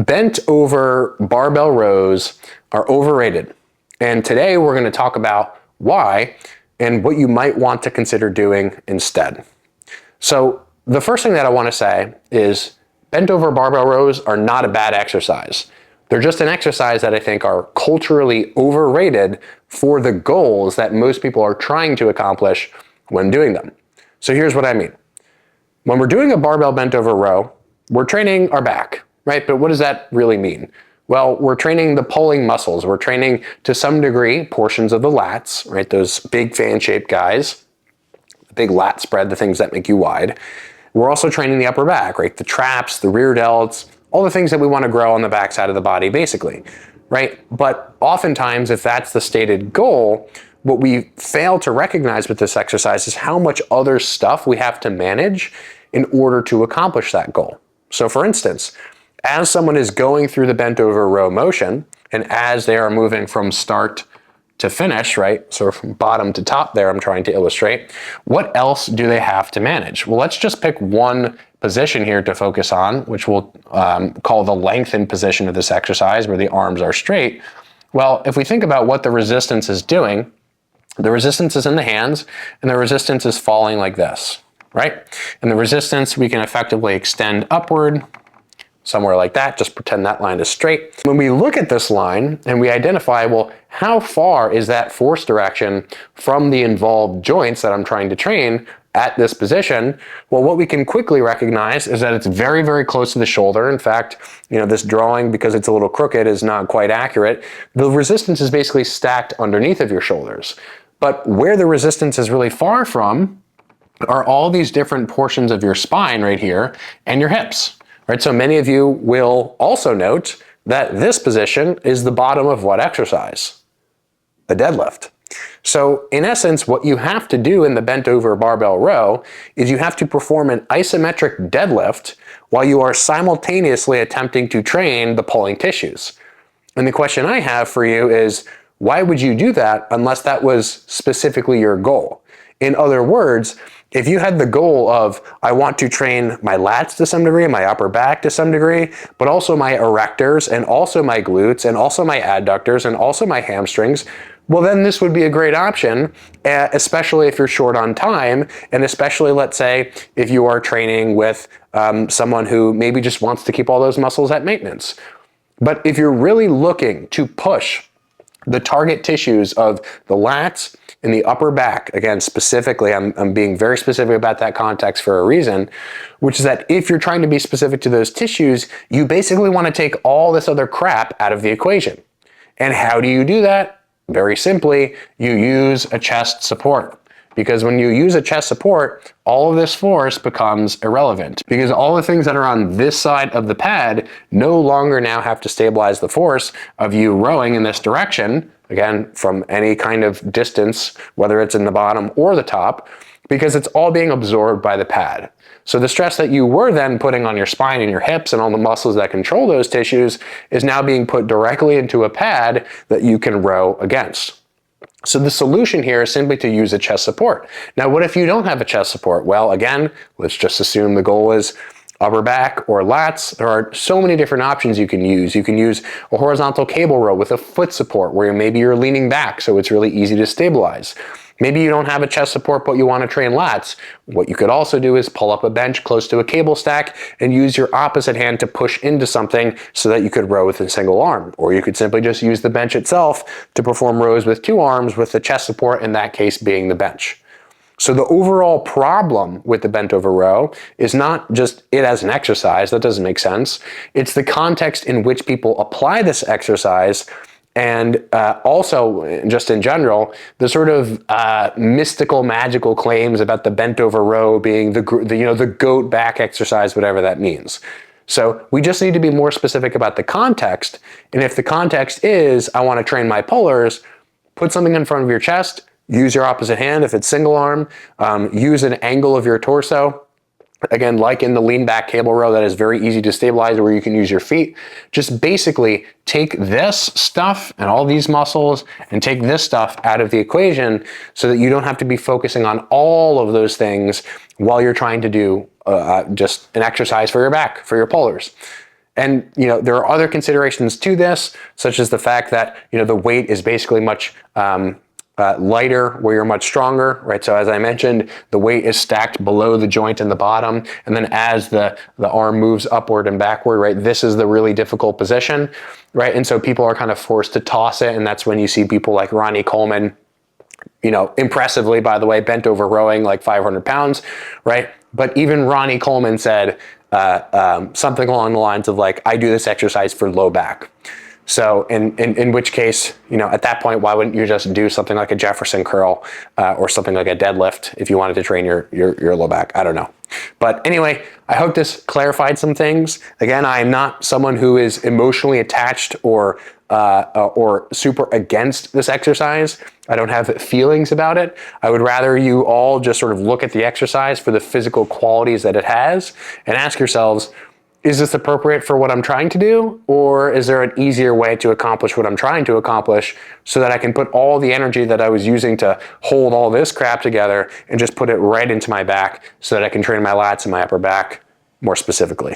Bent over barbell rows are overrated. And today we're going to talk about why and what you might want to consider doing instead. So the first thing that I want to say is bent over barbell rows are not a bad exercise. They're just an exercise that I think are culturally overrated for the goals that most people are trying to accomplish when doing them. So here's what I mean. When we're doing a barbell bent over row, we're training our back, right? But what does that really mean? Well, we're training the pulling muscles. We're training, to some degree, portions of the lats, right? Those big fan-shaped guys, the big lat spread, the things that make you wide. We're also training the upper back, right? The traps, the rear delts, all the things that we want to grow on the back side of the body, basically, right? But oftentimes, if that's the stated goal, what we fail to recognize with this exercise is how much other stuff we have to manage in order to accomplish that goal. So for instance, as someone is going through the bent over row motion, and as they are moving from start to finish, right? So from bottom to top there, I'm trying to illustrate, what else do they have to manage? Well, let's just pick one position here to focus on, which we'll call the lengthened position of this exercise, where the arms are straight. Well, if we think about what the resistance is doing, the resistance is in the hands, and the resistance is falling like this, right? And the resistance we can effectively extend upward, somewhere like that. Just pretend that line is straight. When we look at this line and we identify, well, how far is that force direction from the involved joints that I'm trying to train at this position? Well, what we can quickly recognize is that it's very, very close to the shoulder. In fact, this drawing, because it's a little crooked, is not quite accurate. The resistance is basically stacked underneath of your shoulders. But where the resistance is really far from are all these different portions of your spine right here and your hips. Right, so many of you will also note that this position is the bottom of what exercise? The deadlift. So in essence, what you have to do in the bent over barbell row is you have to perform an isometric deadlift while you are simultaneously attempting to train the pulling tissues. And the question I have for you is, why would you do that unless that was specifically your goal? In other words, if you had the goal of, I want to train my lats to some degree, my upper back to some degree, but also my erectors and also my glutes and also my adductors and also my hamstrings, well, then this would be a great option, especially if you're short on time, and especially, let's say, if you are training with someone who maybe just wants to keep all those muscles at maintenance. But if you're really looking to push the target tissues of the lats and the upper back, again, specifically, I'm being very specific about that context for a reason, which is that if you're trying to be specific to those tissues, you basically want to take all this other crap out of the equation. And how do you do that? Very simply, you use a chest support. Because when you use a chest support, all of this force becomes irrelevant. Because all the things that are on this side of the pad no longer now have to stabilize the force of you rowing in this direction, again, from any kind of distance, whether it's in the bottom or the top, because it's all being absorbed by the pad. So the stress that you were then putting on your spine and your hips and all the muscles that control those tissues is now being put directly into a pad that you can row against. So the solution here is simply to use a chest support. Now, what if you don't have a chest support? Well, again, let's just assume the goal is upper back or lats. There are so many different options you can use. You can use a horizontal cable row with a foot support where maybe you're leaning back so it's really easy to stabilize. Maybe you don't have a chest support, but you want to train lats. What you could also do is pull up a bench close to a cable stack and use your opposite hand to push into something so that you could row with a single arm. Or you could simply just use the bench itself to perform rows with two arms, with the chest support in that case being the bench. So the overall problem with the bent over row is not just it as an exercise, that doesn't make sense. It's the context in which people apply this exercise, and also, just in general, the sort of mystical, magical claims about the bent over row being the goat back exercise, whatever that means. So we just need to be more specific about the context. And if the context is, I want to train my pullers, put something in front of your chest, use your opposite hand if it's single arm, use an angle of your torso. Again, like in the lean back cable row that is very easy to stabilize where you can use your feet. Just basically take this stuff and all these muscles and take this stuff out of the equation so that you don't have to be focusing on all of those things while you're trying to do just an exercise for your back, for your pullers. And there are other considerations to this, such as the fact that the weight is basically much lighter where you're much stronger, right? So as I mentioned, the weight is stacked below the joint in the bottom, and then as the arm moves upward and backward, right, this is the really difficult position, right? And so people are kind of forced to toss it, and that's when you see people like Ronnie Coleman, impressively, by the way, bent over rowing like 500 pounds, right? But even Ronnie Coleman said something along the lines of like, I do this exercise for low back. So in which case, at that point, why wouldn't you just do something like a Jefferson curl or something like a deadlift if you wanted to train your low back? I don't know. But anyway, I hope this clarified some things. Again, I am not someone who is emotionally attached or super against this exercise. I don't have feelings about it. I would rather you all just sort of look at the exercise for the physical qualities that it has and ask yourselves, is this appropriate for what I'm trying to do? Or is there an easier way to accomplish what I'm trying to accomplish so that I can put all the energy that I was using to hold all this crap together and just put it right into my back so that I can train my lats and my upper back more specifically?